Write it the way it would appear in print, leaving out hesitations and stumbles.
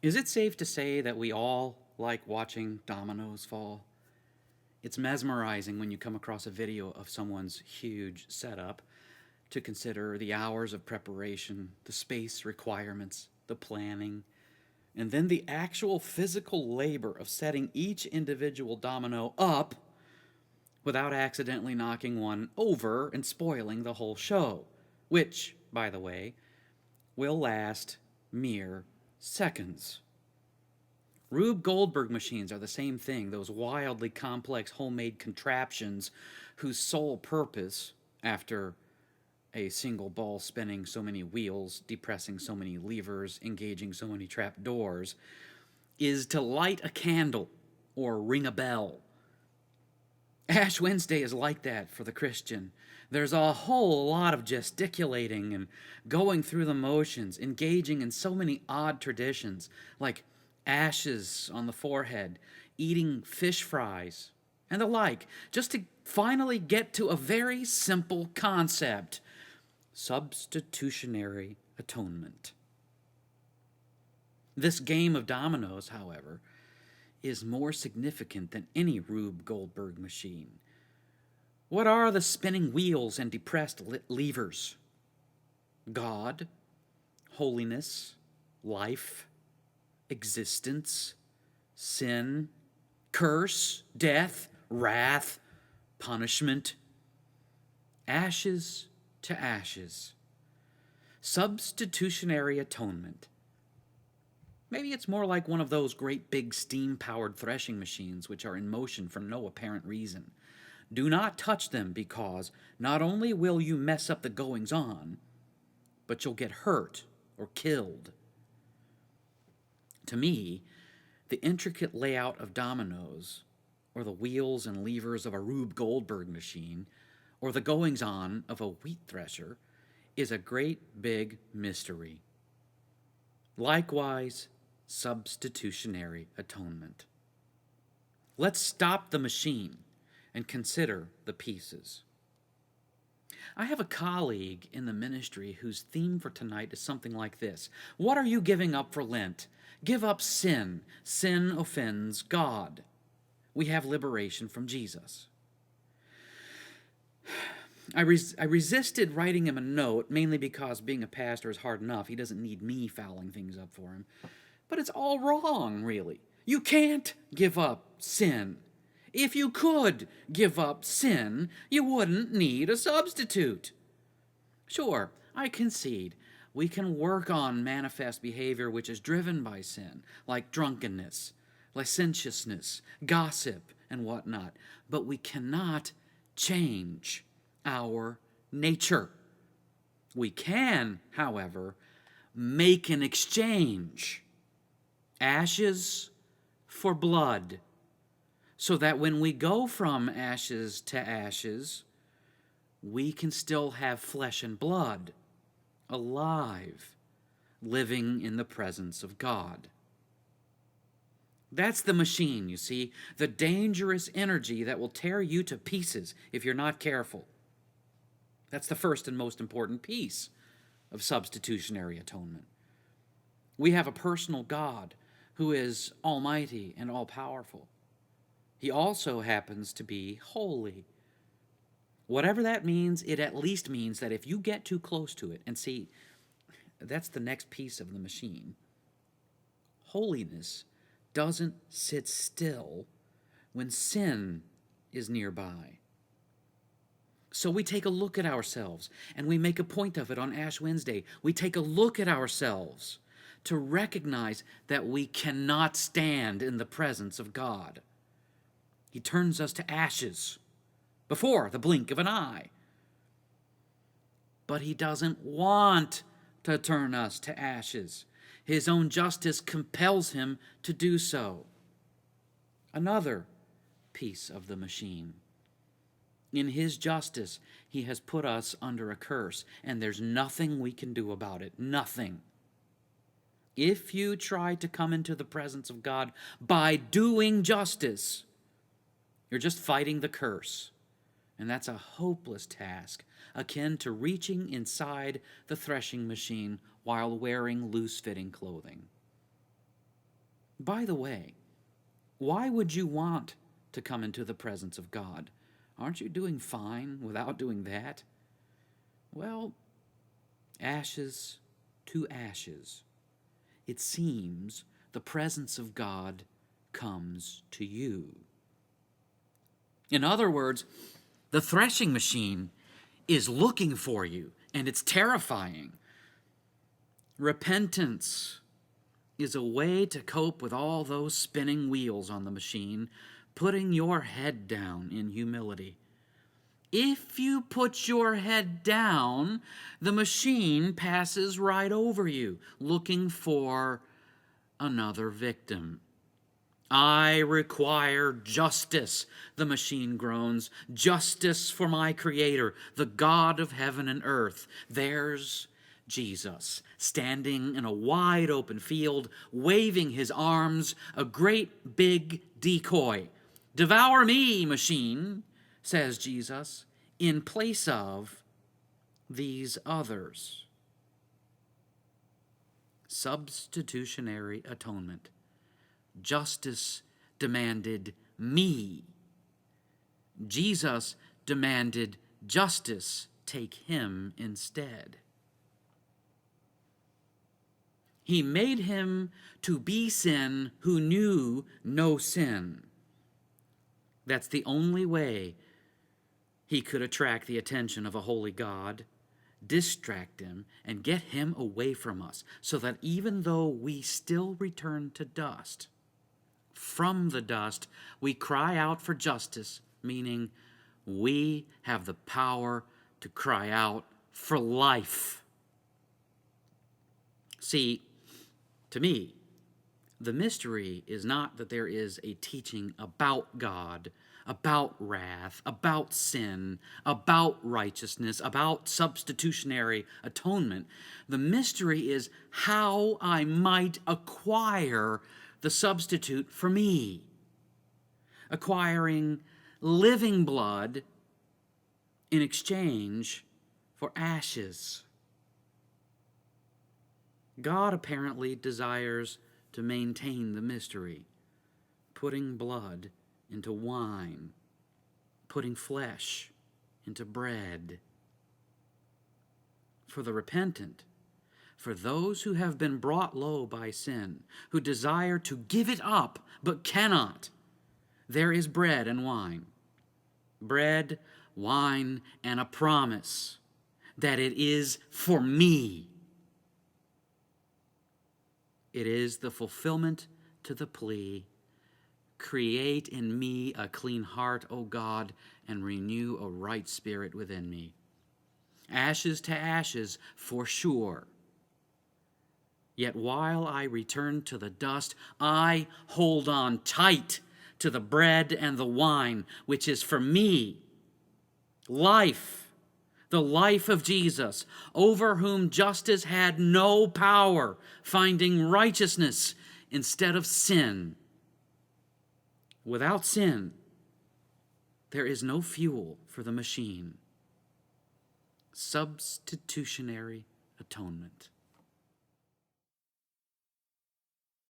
Is it safe to say that we all like watching dominoes fall? It's mesmerizing when you come across a video of someone's huge setup to consider the hours of preparation, the space requirements, the planning, and then the actual physical labor of setting each individual domino up without accidentally knocking one over and spoiling the whole show, which, by the way, will last mere seconds. Rube Goldberg machines are the same thing, those wildly complex homemade contraptions whose sole purpose, after a single ball spinning so many wheels, depressing so many levers, engaging so many trap doors, is to light a candle or ring a bell. Ash Wednesday is like that for the Christian. There's a whole lot of gesticulating and going through the motions, engaging in so many odd traditions, like ashes on the forehead, eating fish fries, and the like, just to finally get to a very simple concept: substitutionary atonement. This game of dominoes, however, is more significant than any Rube Goldberg machine. What are the spinning wheels and depressed levers? God, holiness, life, existence, sin, curse, death, wrath, punishment, ashes to ashes. Substitutionary atonement. Maybe it's more like one of those great big steam-powered threshing machines which are in motion for no apparent reason. Do not touch them, because not only will you mess up the goings-on, but you'll get hurt or killed. To me, the intricate layout of dominoes, or the wheels and levers of a Rube Goldberg machine, or the goings-on of a wheat thresher, is a great big mystery. Likewise, substitutionary atonement. Let's stop the machine and consider the pieces. I have a colleague in the ministry whose theme for tonight is something like this: what are you giving up for Lent? Give up sin. Sin offends God. We have liberation from Jesus. I resisted writing him a note, mainly because being a pastor is hard enough. He doesn't need me fouling things up for him. But it's all wrong, really. You can't give up sin. If you could give up sin, you wouldn't need a substitute. Sure, I concede we can work on manifest behavior which is driven by sin, like drunkenness, licentiousness, gossip, and whatnot. But we cannot change our nature. We can, however, make an exchange. Ashes for blood, so that when we go from ashes to ashes, we can still have flesh and blood, alive, living in the presence of God. That's the machine, you see, the dangerous energy that will tear you to pieces if you're not careful. That's the first and most important piece of substitutionary atonement. We have a personal God who is almighty and all-powerful. He also happens to be holy. Whatever that means, it at least means that if you get too close to it, and see, that's the next piece of the machine, holiness doesn't sit still when sin is nearby. So we take a look at ourselves, and we make a point of it on Ash Wednesday. We take a look at ourselves to recognize that we cannot stand in the presence of God. He turns us to ashes before the blink of an eye. But he doesn't want to turn us to ashes. His own justice compels him to do so. Another piece of the machine. In his justice, he has put us under a curse, and there's nothing we can do about it. Nothing. If you try to come into the presence of God by doing justice, you're just fighting the curse. And that's a hopeless task, akin to reaching inside the threshing machine while wearing loose-fitting clothing. By the way, why would you want to come into the presence of God? Aren't you doing fine without doing that? Well, ashes to ashes. It seems the presence of God comes to you. In other words, the threshing machine is looking for you, and it's terrifying. Repentance is a way to cope with all those spinning wheels on the machine, putting your head down in humility. If you put your head down, the machine passes right over you, looking for another victim. I require justice, the machine groans. Justice for my Creator, the God of heaven and earth. There's Jesus, standing in a wide open field, waving his arms, a great big decoy. Devour me, machine, says Jesus, in place of these others. Substitutionary atonement. Justice demanded me. Jesus demanded justice take him instead. He made him to be sin who knew no sin. That's the only way he could attract the attention of a holy God, distract him, and get him away from us, so that even though we still return to dust, from the dust we cry out for justice, meaning we have the power to cry out for life. See, to me, the mystery is not that there is a teaching about God, about wrath, about sin, about righteousness, about substitutionary atonement. The mystery is how I might acquire the substitute for me, acquiring living blood in exchange for ashes. God apparently desires to maintain the mystery, putting blood into wine, putting flesh into bread. For the repentant, for those who have been brought low by sin, who desire to give it up but cannot, there is bread and wine. Bread, wine, and a promise that it is for me. It is the fulfillment to the plea, create in me a clean heart, O God, and renew a right spirit within me. Ashes to ashes, for sure. Yet while I return to the dust, I hold on tight to the bread and the wine, which is for me life, the life of Jesus, over whom justice had no power, finding righteousness instead of sin. Without sin, there is no fuel for the machine. Substitutionary atonement.